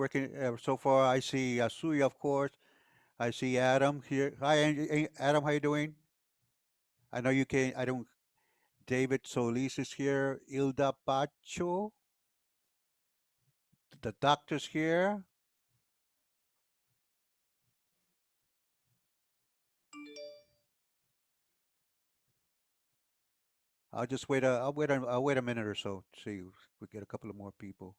working so far. I see Suya, of course. I see Adam here. Hi, Adam. How you doing? I know you can. I don't. David Solis is here. Ilda Pacho. The doctor's here. I'll just wait. I'll wait a minute or so. See if we get a couple of more people.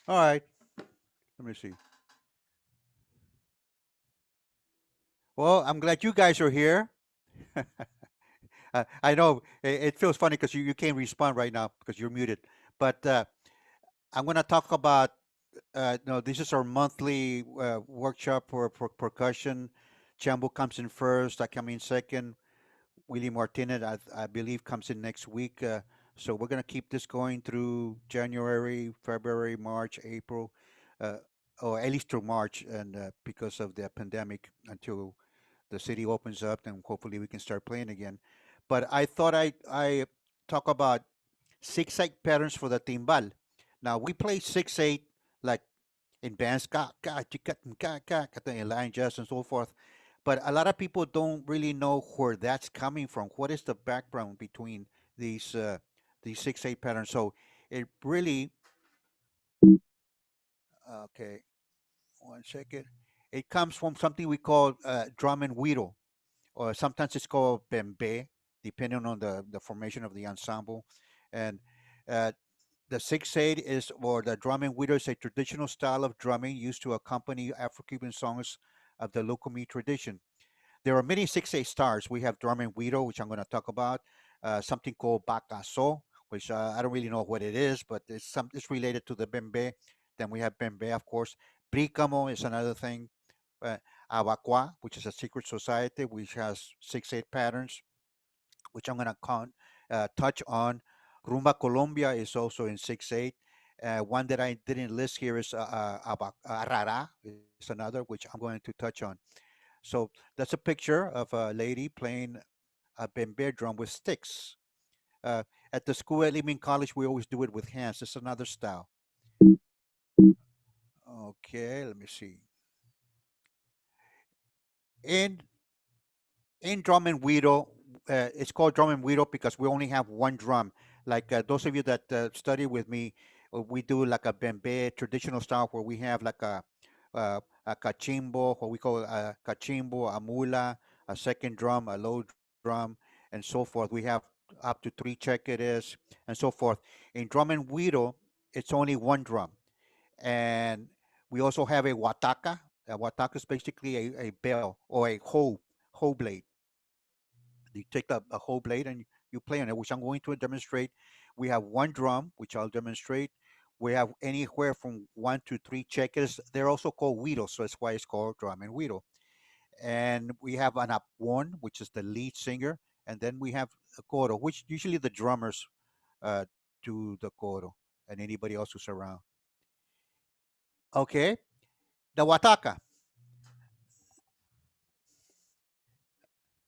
All right. Let me see. Well, I'm glad you guys are here. I know it feels funny because you can't respond right now because you're muted. But I'm going to talk about. No, this is our monthly workshop for percussion. Chembo comes in first. I come in second. Willie Martinez, I believe, comes in next week. So we're going to keep this going through January, February, March, April, uh, or at least through March, and because of the pandemic, until the city opens up, then hopefully we can start playing again. But I thought I talk about 6/8 patterns for the timbal. Now we play 6/8 like in bands, in line jazz and so forth. But a lot of people don't really know where that's coming from. What is the background between these uh, these 6/8 patterns? So it really okay. One second. It comes from something we call drum and güiro, or sometimes it's called bembe, depending on the formation of the ensemble. And uh, the 6/8 is, or the drumming widow, is a traditional style of drumming used to accompany Afro-Cuban songs of the Lokomi tradition. There are many 6/8 stars. We have drumming widow, which I'm going to talk about, something called bakaso, which I don't really know what it is, but it's related to the bembe. Then we have bembe, of course. Bricamo is another thing. Uh, Abacua, which is a secret society, which has 6/8 patterns, which I'm going to touch on. Rumba Colombia is also in 6/8. One that I didn't list here is Rara, is another, which I'm going to touch on. So that's a picture of a lady playing a bembe drum with sticks. Uh, at the school at Lehman College, we always do it with hands. It's another style. Okay, let me see. In in drum and güiro, it's called drum and güiro because we only have one drum. Like those of you that study with me, we do like a bembe traditional style where we have like a cachimbo, what we call a cachimbo, a mula, a second drum, a low drum, and so forth. We have up to three checkers and so forth. In drum and güiro, it's only one drum, and we also have a wataka. A wataka is basically a bell or a hoe blade. You take a whole blade and you play on it, which I'm going to demonstrate. We have one drum, which I'll demonstrate. We have anywhere from one to three checkers. They're also called güiros, so that's why it's called drum and güiro. And we have an one, which is the lead singer, and then we have a coro, which usually the drummers uh, do the coro, and anybody else who's around. Okay, the wataka.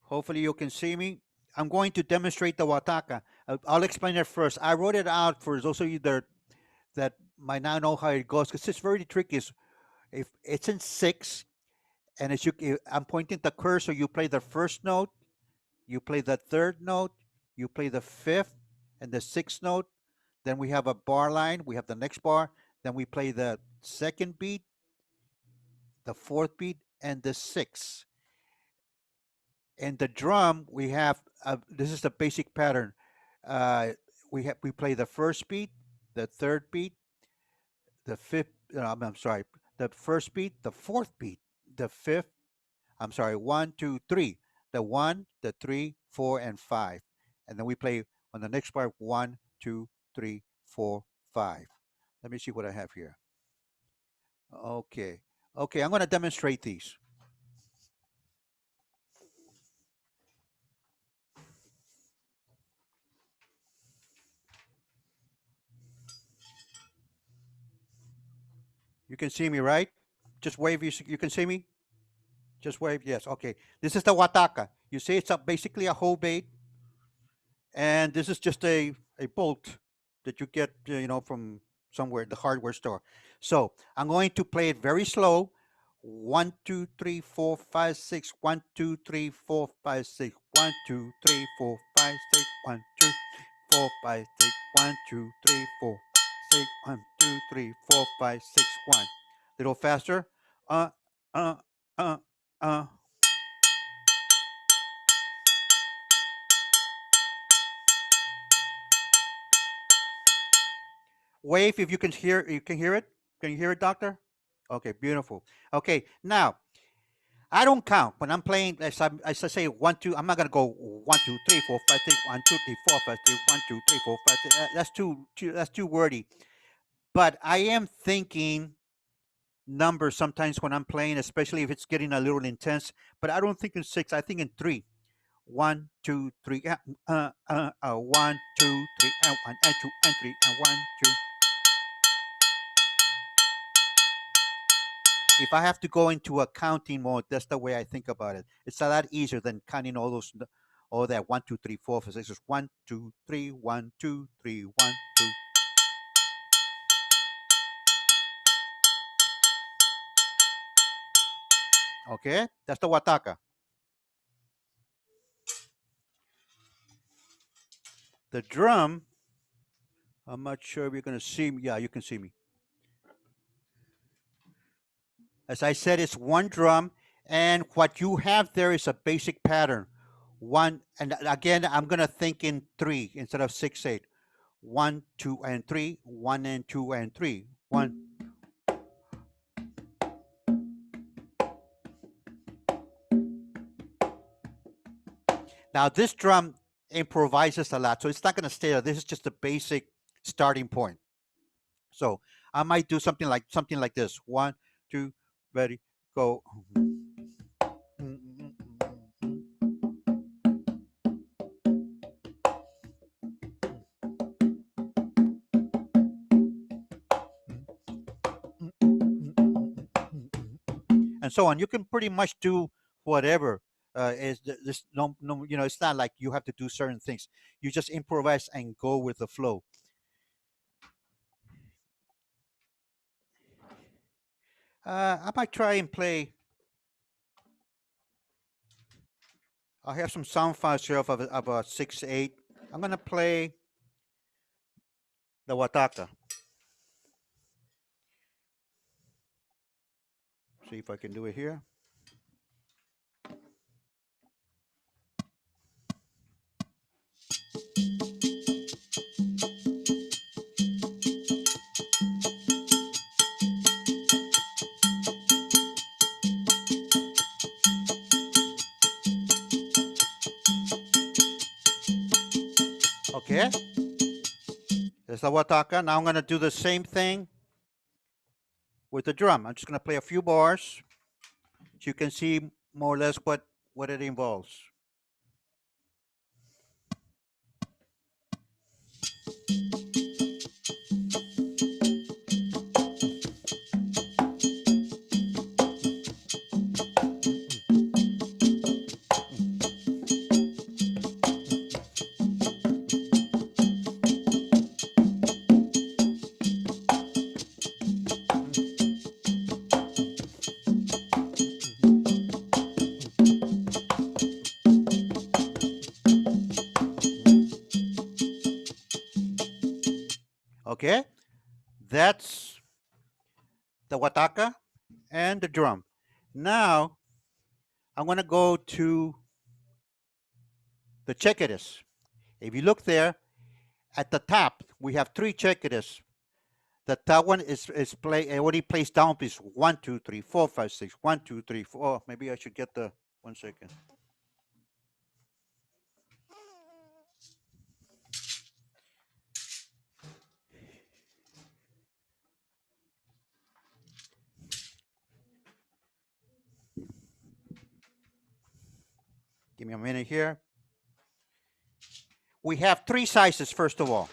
Hopefully you can see me. I'm going to demonstrate the wataka. I'll explain it first. I wrote it out for those of you that might not know how it goes because it's very tricky. If it's in six, and as I'm pointing the cursor, you play the first note, you play the third note, you play the fifth and the sixth note. Then we have a bar line. We have the next bar. Then we play the second beat, the fourth beat, and the sixth. In the drum, we have this is the basic pattern. Uh, we play the first beat, the third beat, the fifth. I'm sorry, the first beat, the fourth beat, the fifth. I'm sorry, one, two, three. The one, the three, four, and five, and then we play on the next part one, two, three, four, five. Let me see what I have here. Okay, okay, I'm going to demonstrate these. You can see me, right? Just wave. You can see me. Just wave. Yes. Okay. This is the wataka. You see, it's basically a whole bait, and this is just a bolt that you get, from somewhere, the hardware store. So I'm going to play it very slow. 1, 2, 3, 4, 5, 6. 1, 2, 3, 4, 5, 6. 1, 2, 3, 4, 5, 6. 1, 2, 4, 5, 6. 1, 2, 3, 4, 6. 1, 2, 3, 4, 5, 6. 1. Little faster. Uh, uh, uh, uh. Wave if you can hear. You can hear it. Can you hear it, doctor? Okay, beautiful. Okay, now I don't count when I'm playing. As I say, 1, 2. I'm not gonna go 1, 2, 3, 4, 5, 6. 1, 2, 3, 4, 5, 6. 1, 2, 3, 4, 5, 6. That's too wordy. But I am thinking numbers sometimes when I'm playing, especially if it's getting a little intense. But I don't think in six. I think in three. 1, 2, 3. 1, 2, 3. 1 and 2 and 3 and 1, 2. If I have to go into a counting mode, that's the way I think about it. It's a lot easier than counting all that 1, 2, 3, 4, 5, 6. Just 1, 2, 3, 1, 2, 3, 1, 2. Okay, that's the wataka. The drum. I'm not sure if you're gonna see me. Yeah, you can see me. As I said, it's one drum, and what you have there is a basic pattern. One, and again, I'm gonna think in three instead of 6, 8. 1, 2, and 3. 1 and 2 and 3. One. Now this drum improvises a lot, so it's not going to stay there. This is just a basic starting point. So I might do something like this. 1, 2, ready, go. And so on. You can pretty much do whatever. Is this no? It's not like you have to do certain things. You just improvise and go with the flow. I might try and play. I have some sound files here of a 6, 8. I'm gonna play the wataka. See if I can do it here. Okay, there's the wataka. Now I'm gonna do the same thing with the drum. I'm just gonna play a few bars so you can see more or less what it involves. Okay, that's the wataka and the drum. Now I'm gonna go to the chequeres. If you look there at the top, we have three chequeres. The top one is play. What he plays down is 1, 2, 3, 4, 5, 6. 1, 2, 3, 4. Oh, maybe I should get the 1 second. Give me a minute here. We have three sizes. First of all,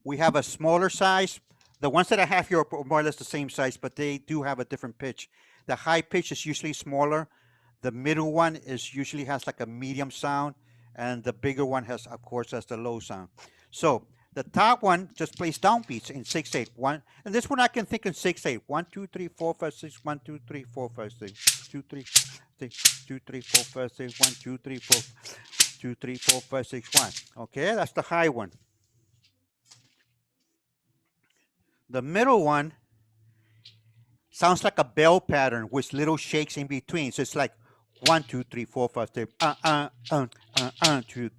we have a smaller size, The ones that I have here are more or less the same size, but they do have a different pitch. The high pitch is usually smaller. The middle one is usually has like a medium sound, and the bigger one has, of course, has the low sound. So the top one just plays downbeats in 6/8. One, and this one I can think in 6/8. 1, 2, 3, 4, 5, 6. 1, 2, 3, 4, 5, 6. 2, 3, 6. 2, 3, 4, 5, 6. 1, 2, 3, 4. 2, 3, 4, 5, 6. 1. Okay, that's the high one. The middle one sounds like a bell pattern with little shakes in between. So it's like 1, 2, 3, 4, 5, 6. Two,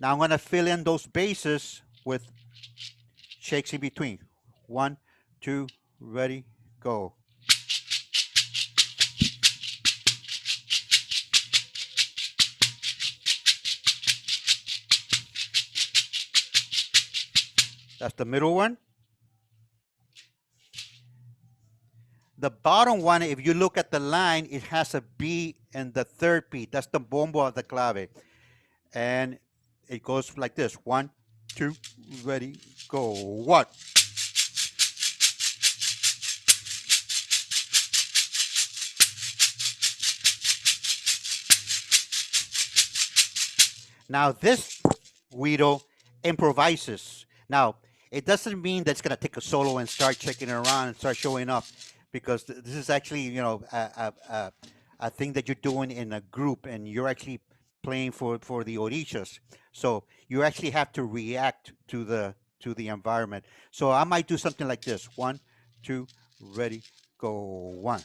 Now I'm gonna fill in those bases with shakes in between. 1, 2, ready, go. That's the middle one. The bottom one, if you look at the line, it has a B in the third beat. That's the bombo of the clave. And it goes like this. 1, 2, ready, go. What? Now this Guido improvises. Now it doesn't mean that it's gonna take a solo and start checking it around and start showing up, because this is actually a thing that you're doing in a group, and you're actually playing for the orishas. So you actually have to react to the environment. So I might do something like this: 1, 2, ready, go. 1.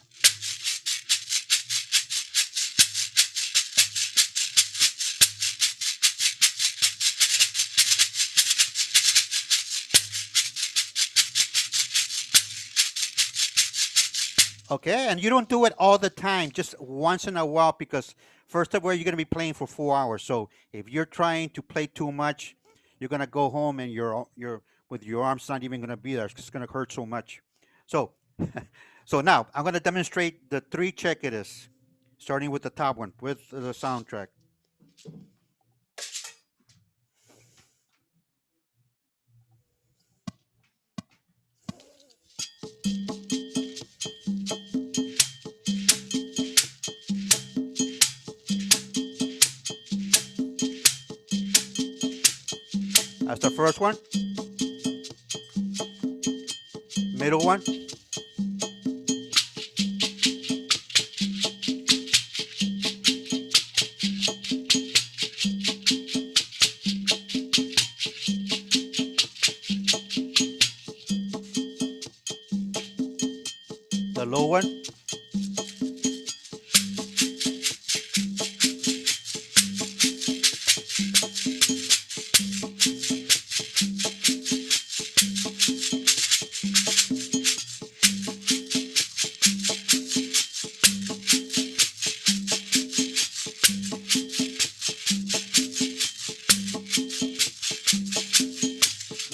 Okay, and you don't do it all the time, just once in a while, because first of all, you're going to be playing for 4 hours. So if you're trying to play too much, you're going to go home and you're with your arms not even going to be there. It's just going to hurt so much. So, so now I'm going to demonstrate the three checkeres, starting with the top one with the soundtrack. That's the first one, middle one, the low one.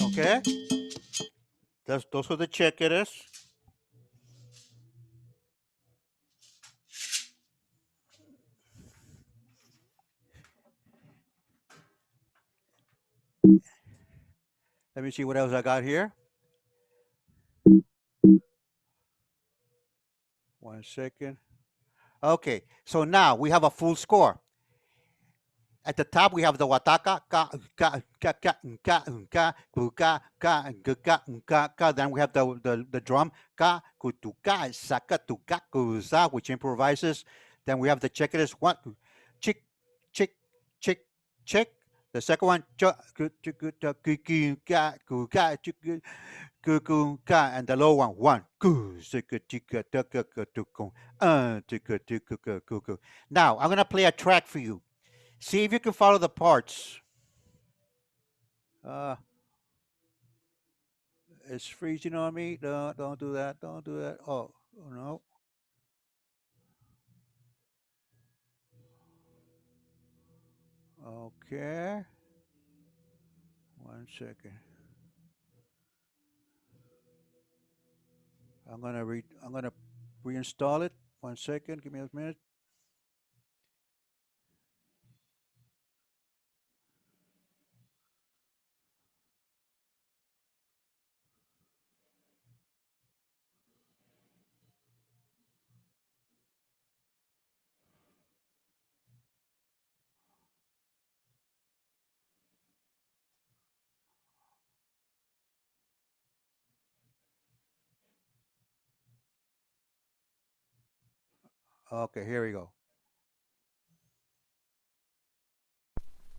Okay, those are the checkeres. Let me see what else I got here. 1 second. Okay, so now we have a full score. At the top, we have the wataka, ka, ka, ka, ka, ka, ka, ku, ka, ka, gu, ka, ka, ka. Then we have the drum, ka, ku, tu, ka, sa, ka, tu, ka, ku, sa, which improvises. Then we have the checkers, one, chick, chick, chick, chick. The second one, cha, ku, tu, ku, ta, ku, ka, ku, ka, chu, ku, ka. And the low one, ku, si, ku, ti, ka, ta, ka, ka, tu, ku, ti, ka, ti, ku, ka, ku, ku. Now, I'm going to play a track for you. See if you can follow the parts. Uh, it's freezing on me. Don't do that. Don't do that. Oh no. Okay. 1 second. I'm gonna reinstall it. 1 second. Give me a minute. Okay, here we go.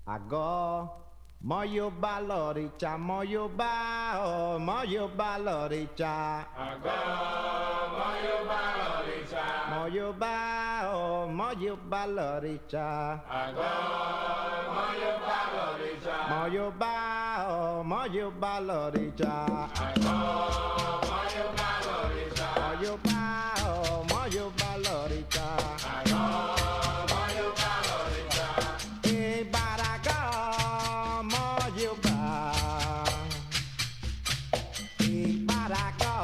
Agora, moyo baloricha, moyo ba, oh, moyo baloricha. Agora, moyo baloricha. Moyo ba, oh, moyo baloricha. Agora, moyo baloricha. Moyo ba, oh, moyo baloricha. Agora, moyo baloricha. Moyo ba, oh, moyo baloricha. Agora, moyo baloricha. Ibaraga, moyo ba. Ibaraga,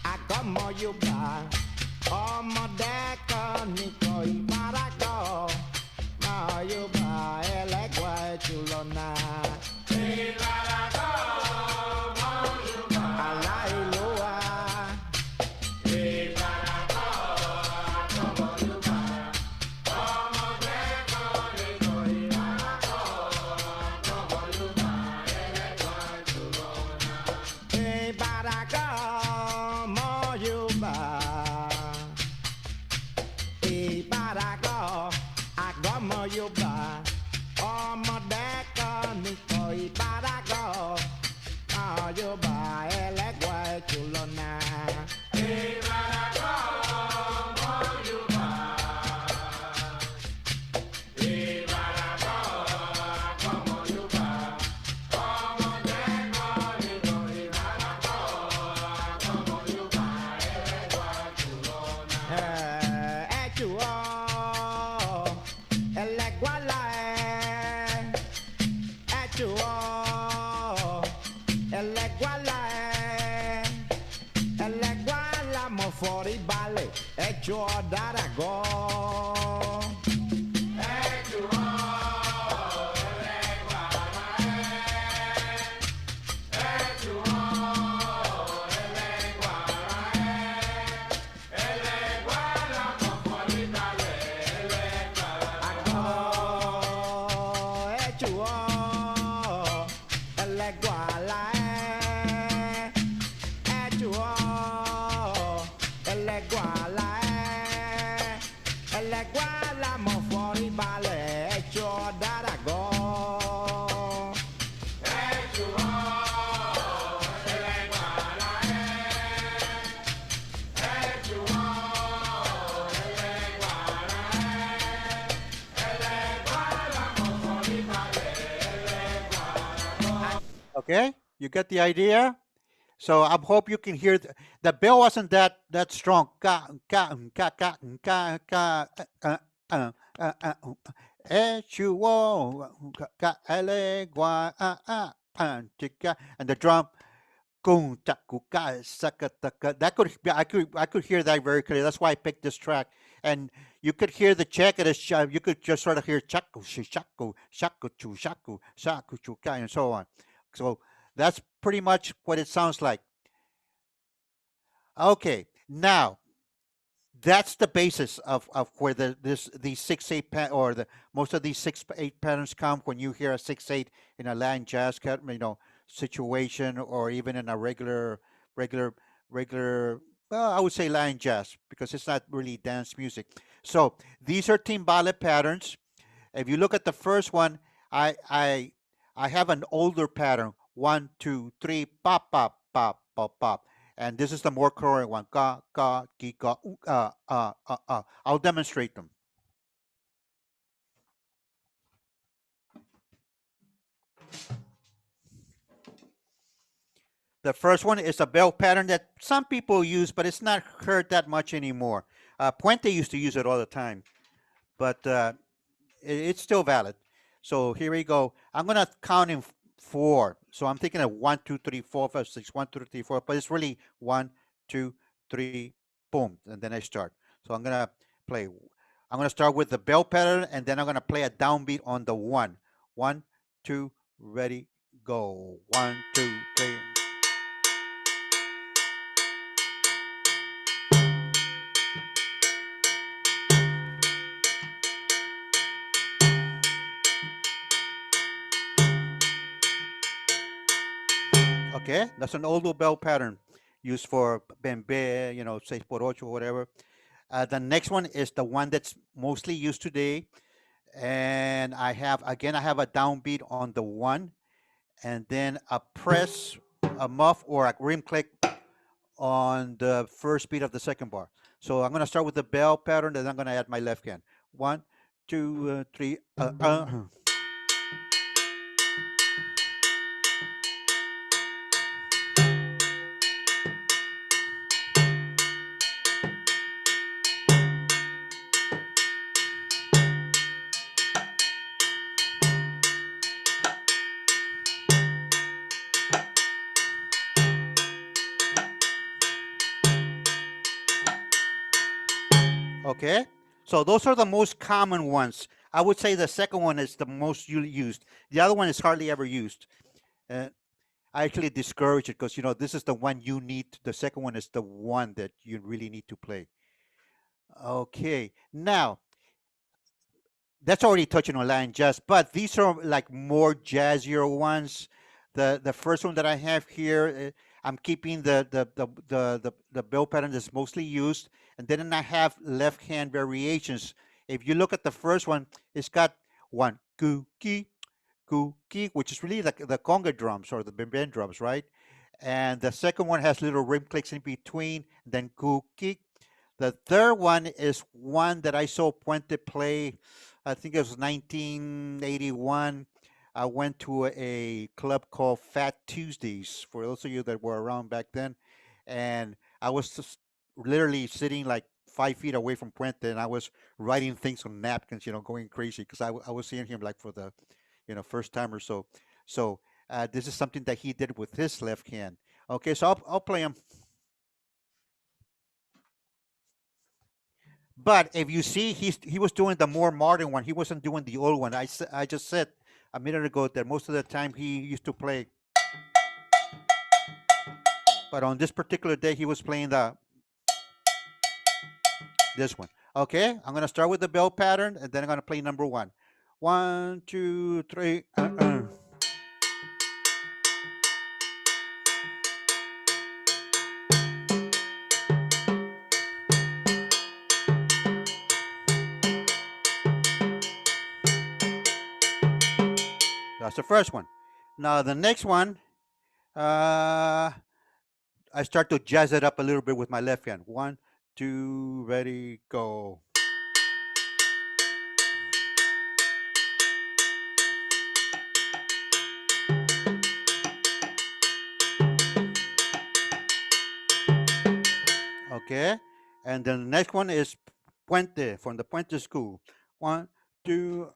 aga moyo ba. Ọmọdé kan ní kò ìbárakọ máa yóò bá ẹlẹgbà ẹtù lọnà. Ìbárakọ máa yóò bá aláìlúwa. Ìbárakọ àkọ́mọ yóò bá ọmọdé kan ní kò ìbárakọ àkọ́mọ yóò bá ẹlẹgbà ẹtù lọnà. Ìbárakọ máa yóò bá. Ibarago, agomo yoba, ọmọdé kan ní kò ibarago, yoba ẹlẹgbà ẹtù lọnà. Ibarago, mo yoba. Ibarago, agomo yoba, ọmọdé kan ní kò ibarago, agomo yoba ẹlẹgbà ẹtù lọnà. Eleguala, eleguala, mo fuori balle, echo darago. Okay, you get the idea. So I hope you can hear the bell wasn't that strong. Ka ka ka ka ka ka H-U-O, ka ele gua chica, and the drum gung takuka sakataka. That could be, I could hear that very clearly. That's why I picked this track. And you could hear the check of this. You could just sort of hear chaku shaku shaku chu shaku chuka and so on. So that's pretty much what it sounds like. Okay, now that's the basis of where these 6/8 or the most of these 6/8 patterns come when you hear a 6/8 in a Latin jazz cut, situation, or even in a regular regular well, I would say Latin jazz because it's not really dance music. So these are timbale patterns. If you look at the first one, I I I have an older pattern. One, two, three, pop, pop, pop, pop, pop. And this is the more current one. Ga, ga, gi, ga, I'll demonstrate them. The first one is a bell pattern that some people use, but it's not heard that much anymore. Puente used to use it all the time, but it's still valid. So here we go. I'm gonna count in four. So I'm thinking of 1, 2, 3, 4, 5, 6. 1, 2, 3, 4, but it's really 1, 2, 3, boom, and then I start. So I'm gonna play. I'm gonna start with the bell pattern, and then I'm gonna play a downbeat on the one. One, two, ready, go. 1, 2, 3. Okay, that's an old bell pattern used for bembe, 6 por 8, whatever. The next one is the one that's mostly used today, and I have a downbeat on the one, and then a press, a muff, or a rim click on the first beat of the second bar. So I'm gonna start with the bell pattern, and I'm gonna add my left hand. One, two, three. Okay. So those are the most common ones. I would say the second one is the most used. The other one is hardly ever used. Uh, I actually discourage it because this is the one you need. The second one is the one that you really need to play. Okay. Now that's already touching on Latin jazz, but these are like more jazzier ones. The first one that I have here, I'm keeping the bell pattern that's mostly used, and then I have left hand variations. If you look at the first one, it's got one kooky kooky, which is really the conga drums or the bend drums, right? And the second one has little rim clicks in between, then kooky. The third one is one that I saw Puente play. I think it was 1981. I went to a club called Fat Tuesdays, for those of you that were around back then. And I was just literally sitting like 5 feet away from Puente, and I was writing things on napkins, going crazy because I was seeing him like for the first time or so. So this is something that he did with his left hand. Okay, so I'll play him. But if you see, he was doing the more modern one. He wasn't doing the old one. I just said a minute ago that most of the time he used to play, but on this particular day he was playing the this one. Okay, I'm gonna start with the bell pattern, and then I'm gonna play number one. One, two, three. That's the first one. Now the next one, uh, I start to jazz it up a little bit with my left hand. One, two, ready, go. Okay, and then the next one is Puente from the Puente school. One, two.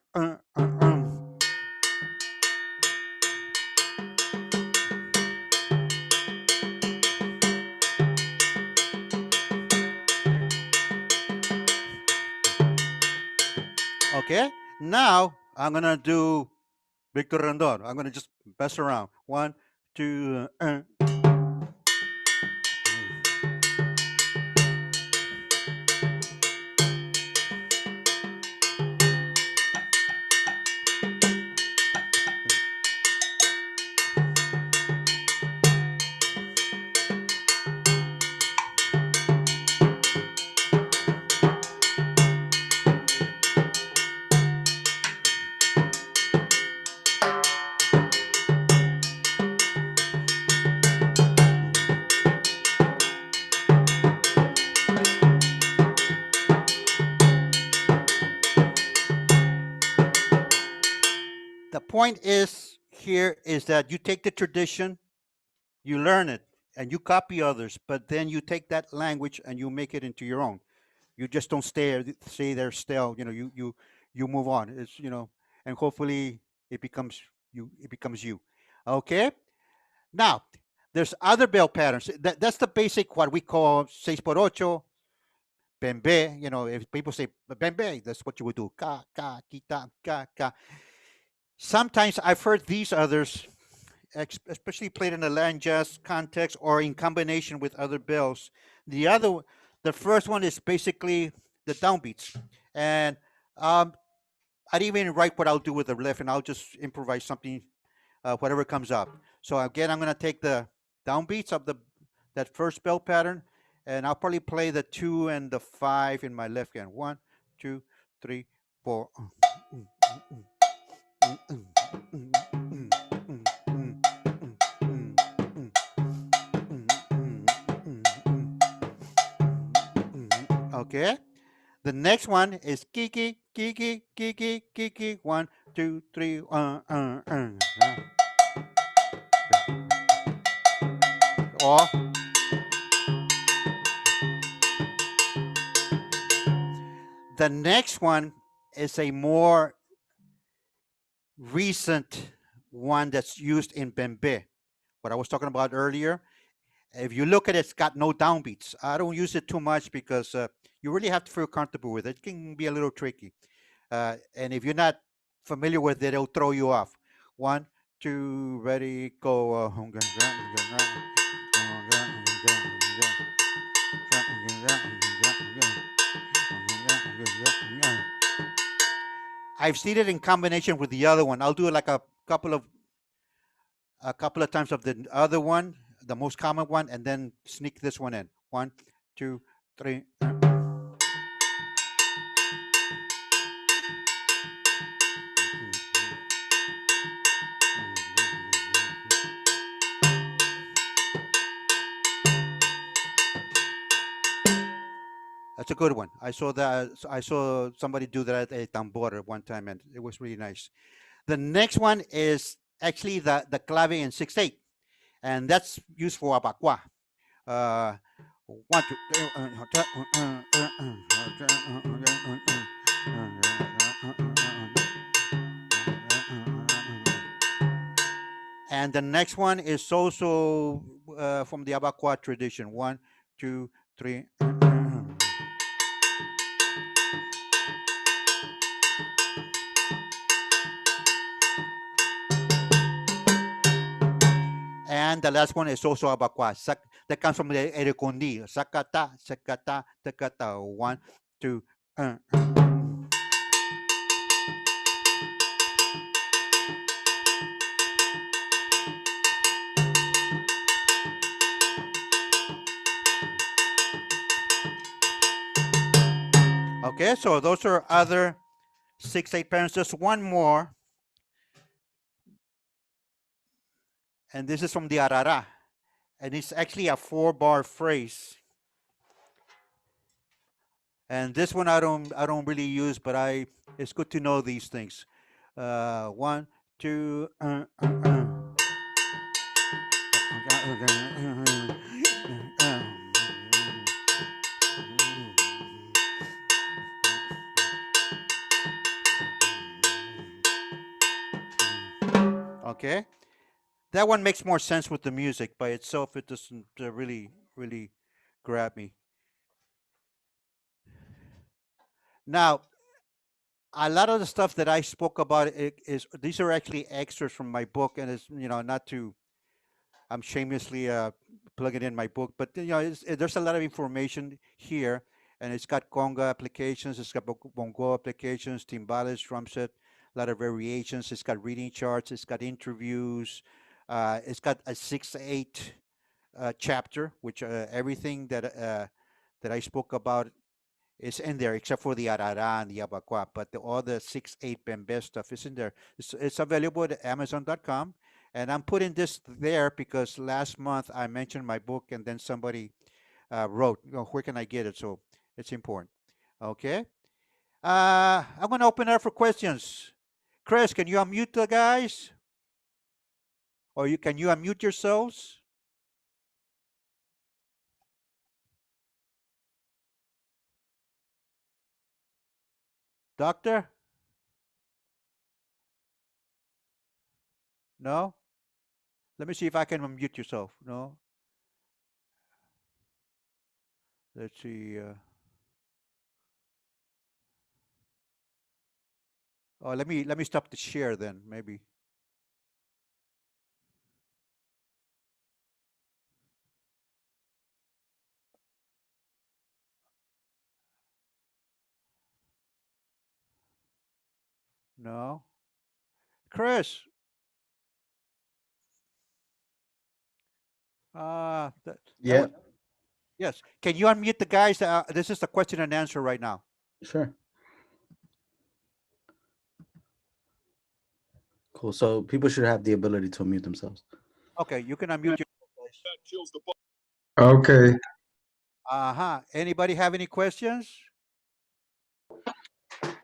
Okay, now I'm gonna do Victor Rendon. I'm gonna just mess around. One, two. The point is here is that you take the tradition, you learn it, and you copy others, but then you take that language and you make it into your own. You just don't stay there still. You move on. And hopefully it becomes you. Okay. Now there's other bell patterns. That's the basic what we call seis por ocho, bembe. If people say bembe, that's what you would do. Ka ka kita ka ka. Sometimes I've heard these others, especially played in a Latin jazz context or in combination with other bells. The other, the first one is basically the downbeats, and um, I didn't even write what I'll do with the left, and I'll just improvise something, whatever comes up. So again, I'm going to take the downbeats of the that first bell pattern, and I'll probably play the 2 and the 5 in my left hand. One, two, three, four. Okay. The next one is kiki, kiki, kiki, kiki. One, two, three. Or the next one is a more recent one that's used in bembe. What I was talking about earlier. If you look at it, it's got no downbeats. I don't use it too much because you really have to feel comfortable with it. It can be a little tricky. And if you're not familiar with it, it'll throw you off. One, two, ready, go. I've seen it in combination with the other one. I'll do it like a couple of times of the other one, the most common one, and then sneak this one in. One, two, three. That's a good one. I saw that. I saw somebody do that at a tambor one time, and it was really nice. The next one is actually the clave in 6/8, and that's used for abacua. Uh, one, two, and the next one is also from the abacua tradition. One, two, three. And the last one is also abacua. That comes from the Erekondi. Sakata, sakata, takata. One, two. Uh. Okay, so those are other 6/8 parents. Just one more, and this is from the Arara, and it's actually a 4-bar phrase. And this one I don't really use, but it's good to know these things. One, two. Okay, that one makes more sense with the music. By itself, it doesn't really grab me. Now, a lot of the stuff that I spoke about is these are actually extras from my book, and it's not to I'm shamelessly plugging in my book, but there's a lot of information here, and it's got conga applications, it's got bongo applications, timbales, drum set, a lot of variations. It's got reading charts, it's got interviews, it's got a 6/8 chapter, which everything that I spoke about is in there except for the arara and the abacua, but all the 6/8 bembe stuff is in there. It's available at Amazon.com, and I'm putting this there because last month I mentioned my book, and then somebody wrote, where can I get it? So it's important. Okay, I'm gonna open it up for questions. Chris, can you unmute the guys, or can you unmute yourselves? Doctor? No. Let me see if I can unmute yourself. No. Let's see. Oh, let me stop the share then. Maybe. No. Chris, that Yeah, would Yes. Can you unmute the guys? This is the question and answer right now. Sure. Cool. So people should have the ability to unmute themselves. Okay, you can unmute your. Okay. Anybody have any questions?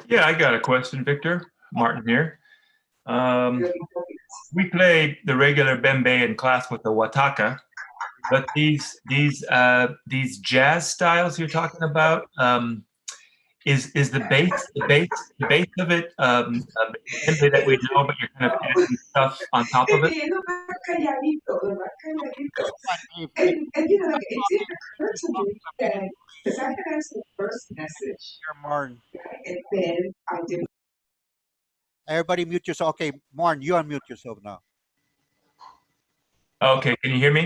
Yeah, I got a question, Victor. Martin here. We play the regular bembe in class with the wataka, but these jazz styles you're talking about, is the base of it bembe that we know, but you're kind of adding stuff on top of it? Martin. Everybody mute yourself. Okay, Martin, you unmute yourself now. Okay, can you hear me?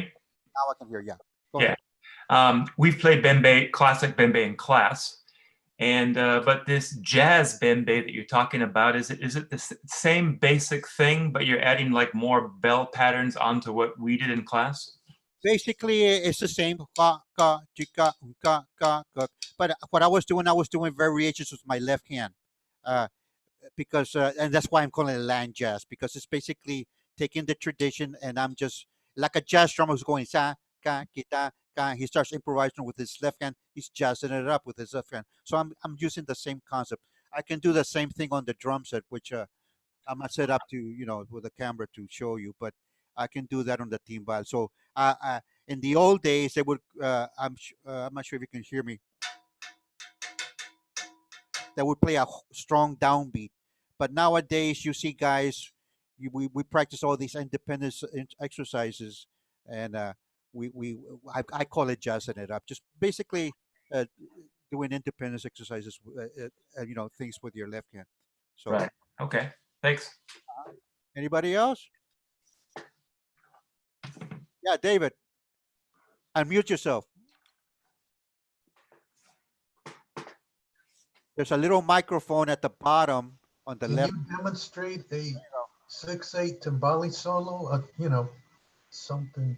Now I can hear you. Go Yeah. ahead. We've played bembe, classic bembe in class, and but this jazz bembe that you're talking about, is it the same basic thing, but you're adding like more bell patterns onto what we did in class? Basically, it's the same. Ka, ka, chika, ka, ka, ka. But what I was doing variations with my left hand. Because and that's why I'm calling it land jazz, because it's basically taking the tradition, and I'm just like a jazz drummer who's going sa ka kita ka. He starts improvising with his left hand. He's jazzing it up with his left hand. So I'm using the same concept. I can do the same thing on the drum set, which I'm not set up to with a camera to show you, but I can do that on the timbal. So in the old days, they would I'm not sure if you can hear me. They would play a strong downbeat. But nowadays, you see guys, we practice all these independence exercises, and I call it jazzing it up. Just basically uh, doing independence exercises, things with your left hand. So, Right. Okay. Thanks. anybody else? Yeah, David, unmute yourself. There's a little microphone at the bottom on the Can left. you demonstrate a 6/8 timbale solo? Something.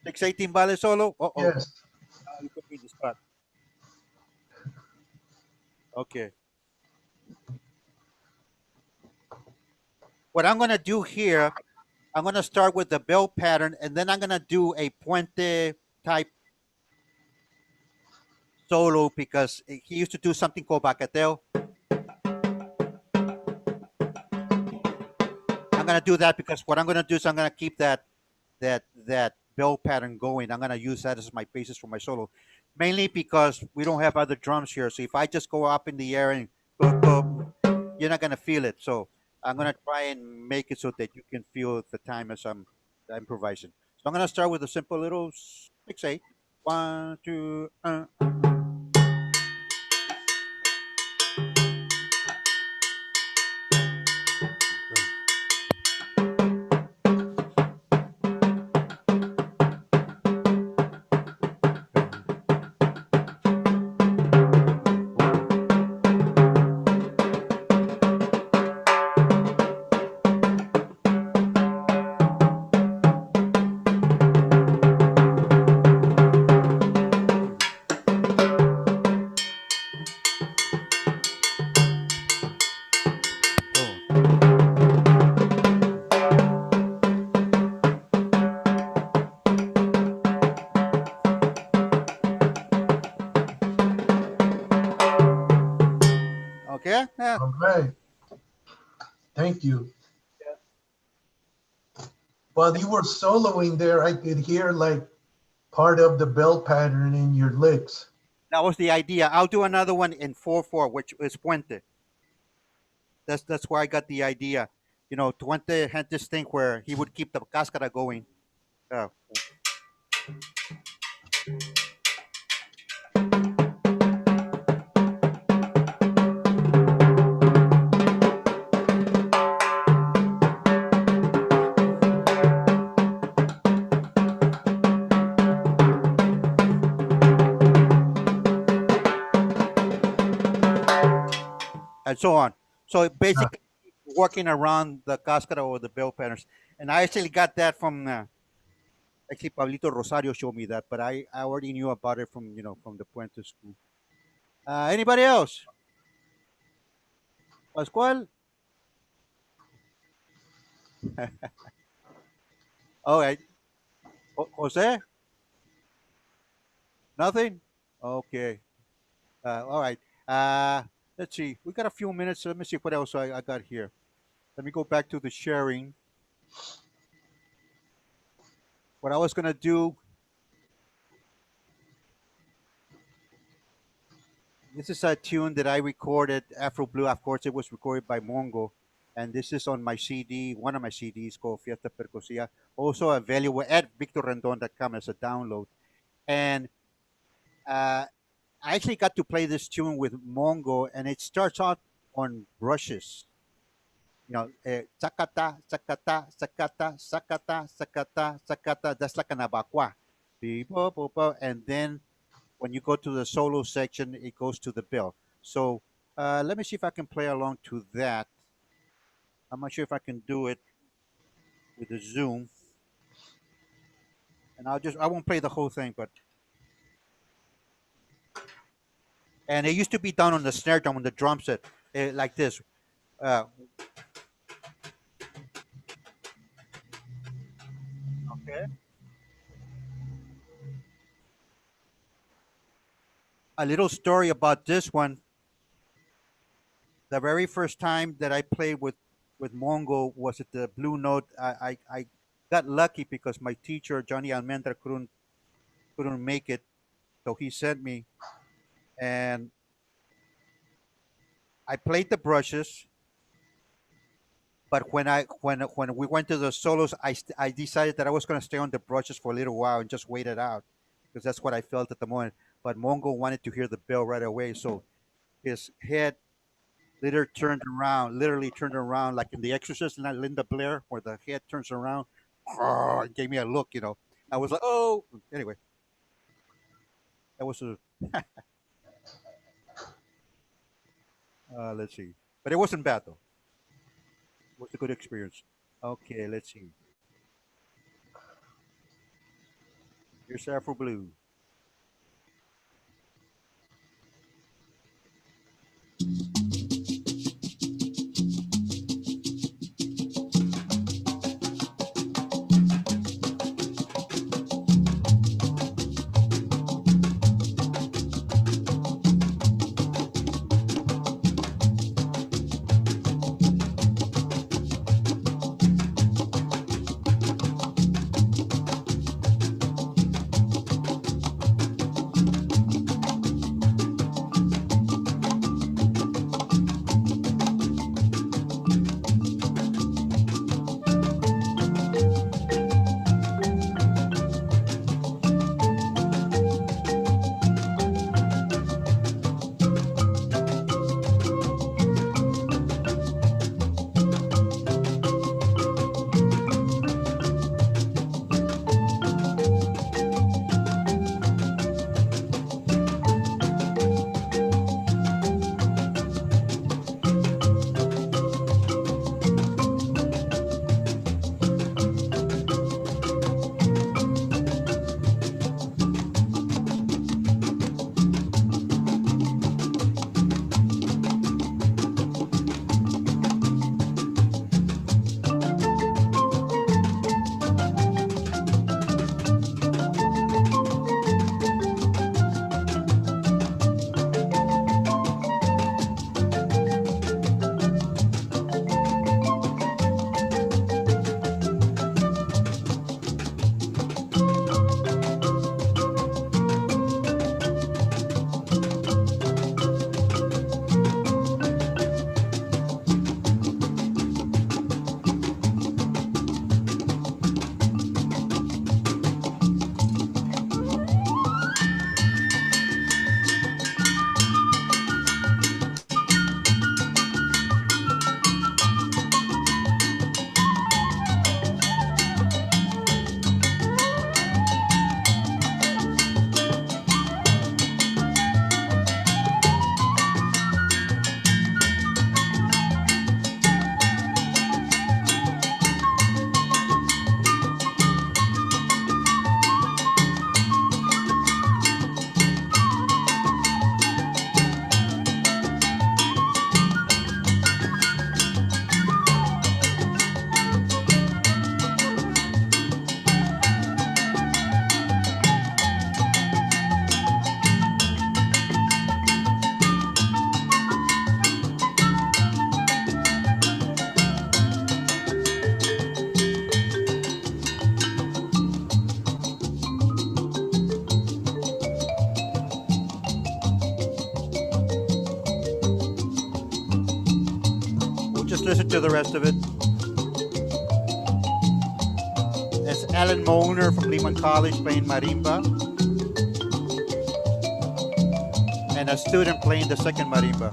6/18 ballet solo. Yes. You put me in the spot. Okay. What I'm gonna do here, I'm gonna start with the bell pattern, and then I'm gonna do a puente type solo, because he used to do something called bacateo. I'm gonna do that because what I'm gonna do is I'm gonna keep that bell pattern going. I'm gonna use that as my basis for my solo, mainly because we don't have other drums here. So if I just go up in the air and go, you're not gonna feel it. So I'm gonna try and make it so that you can feel the time as I'm improvising. So I'm gonna start with a simple little 6/8. 1, 2. Okay. Yeah. All right. Thank you. While you were soloing there, I could hear like part of the bell pattern in your licks. That was the idea. I'll do another one in 4/4, which is puente. That's where I got the idea. Tuente had this thing where he would keep the cascara going. Uh, and so on. So basically, working around the cascara or the bell patterns. And I actually got that from Actually, Pablito Rosario showed me that, but I already knew about it from from the Puente school. Anybody else? Pascual? All right. Jose? Nothing? Okay. All right. Uh, let's see. We got a few minutes. So let me see what else I got here. Let me go back to the sharing. What I was going to do, this is a tune that I recorded, Afro Blue. Of course, it was recorded by Mongo. And this is on my CD, one of my CDs called Fiesta Percosia. Also available at victorrendon.com as a download. And uh, I actually got to play this tune with Mongo, and it starts out on brushes. Sakata, sakata, sakata, sakata, sakata, sakata. That's like an abakwa. And then when you go to the solo section, it goes to the bell. So let me see if I can play along to that. I'm not sure if I can do it with the Zoom. And I won't play the whole thing, but. And it used to be done on the snare drum, on the drum set, like this. Uh, okay. A little story about this one. The very first time that I played with Mongo was at the Blue Note. I got lucky because my teacher Johnny Almendra couldn't make it, so he sent me, and I played the brushes. But when we went to the solos, I decided that I was going to stay on the brushes for a little while and just wait it out because that's what I felt at the moment. But Mongo wanted to hear the bell right away, so his head literally turned around, like in The Exorcist, not Linda Blair, where the head turns around, and gave me a look. I was like, oh, anyway, that was a, let's see. But it wasn't bad, though. It was a good experience. Okay, let's see. Here's Afro Blue. listen to the rest of it. It's Alan Moner from Lehman College playing marimba, and a student playing the second marimba.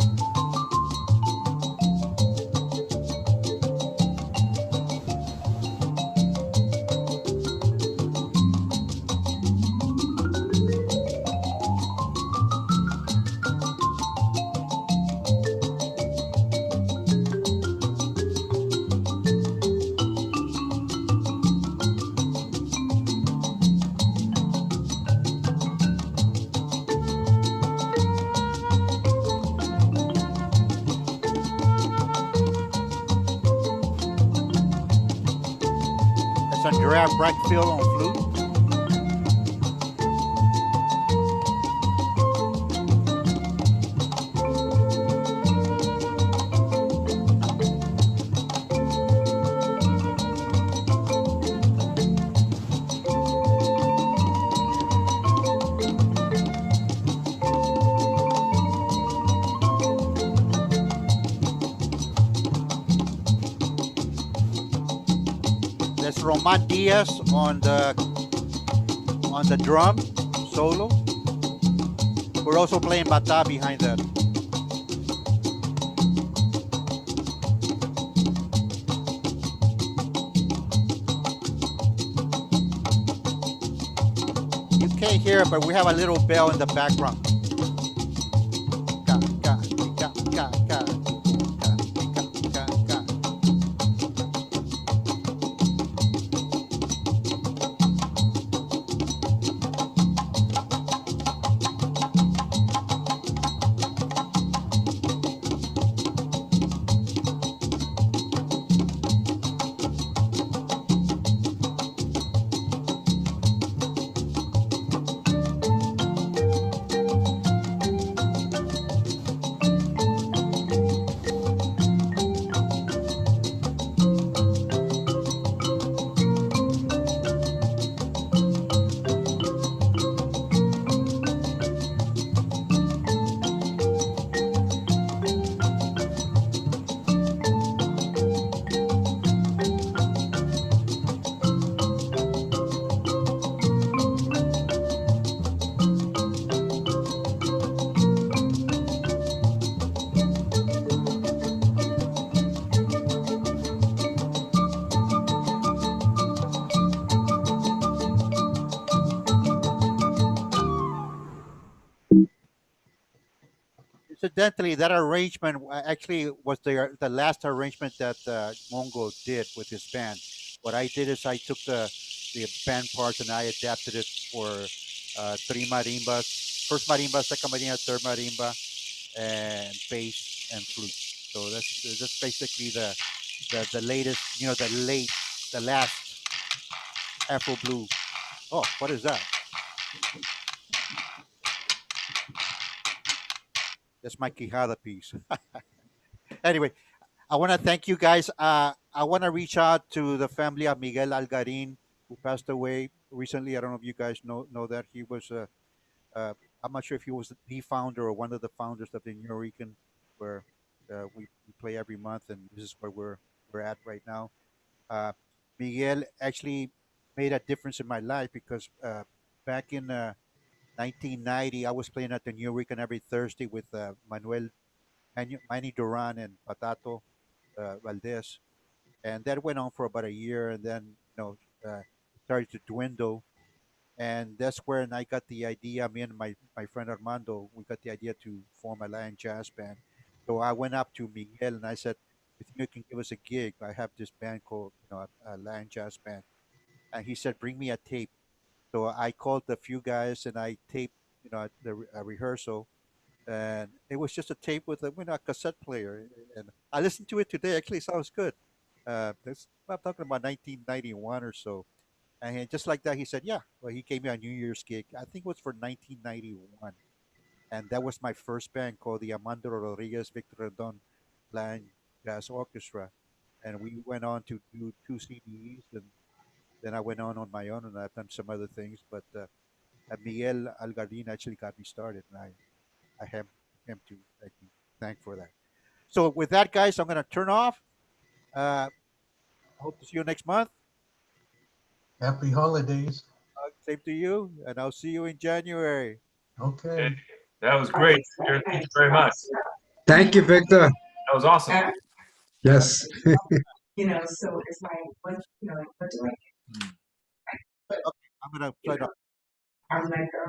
That's Andrea Brackfield on flute. That's Roman Diaz on the drum solo. We're also playing bata behind that. You can't hear it, but we have a little bell in the background. Ka, ka, ka, ka, ka, ka, ka, ka. Incidentally, that arrangement actually was the last arrangement that Mongo did with his band. What I did is I took the band parts and I adapted it for three marimbas, first marimba, second marimba, third marimba, and bass and flute. So that's basically the latest, the last Afro Blue. Oh, what is that? That's my Quijada piece. Anyway, I want to thank you guys. I want to reach out to the family of Miguel Algarin, who passed away recently. I don't know if you guys know that he was. Uh, I'm not sure if he was the founder or one of the founders of the New Rican, where we play every month, and this is where we're at right now. Uh, Miguel actually made a difference in my life because back in 1990, I was playing at the New Rican every Thursday with Manuel Manny Duran and Patato Valdez, and that went on for about a year, and then started to dwindle, and that's when I got the idea. Me and my friend Armando, we got the idea to form a Latin jazz band. So I went up to Miguel and I said, "You think you can give us a gig? I have this band called a Latin jazz band," and he said, "Bring me a tape." So I called a few guys and I taped a rehearsal, and it was just a tape with a cassette player. And I listened to it today. Actually, it sounds good. I'm talking about 1991 or so. And just like that, he said, "Yeah." Well, he gave me a New Year's gig. I think it was for 1991, and that was my first band called the Amando Rodriguez Victor Rendon Latin Jazz Orchestra. And we went on to do two CDs, and then I went on my own, and I've done some other things. But Miguel Algardin actually got me started, and I have him to thank for that. So with that, guys, I'm going to turn off. Hope to see you next month. Happy holidays. Same to you, and I'll see you in January. Okay. That was great. Peter. Thank you very much. Thank you, Victor. That was awesome. Yes. So it's like, what, what do I, Okay, I'm gonna sign off. I'm like,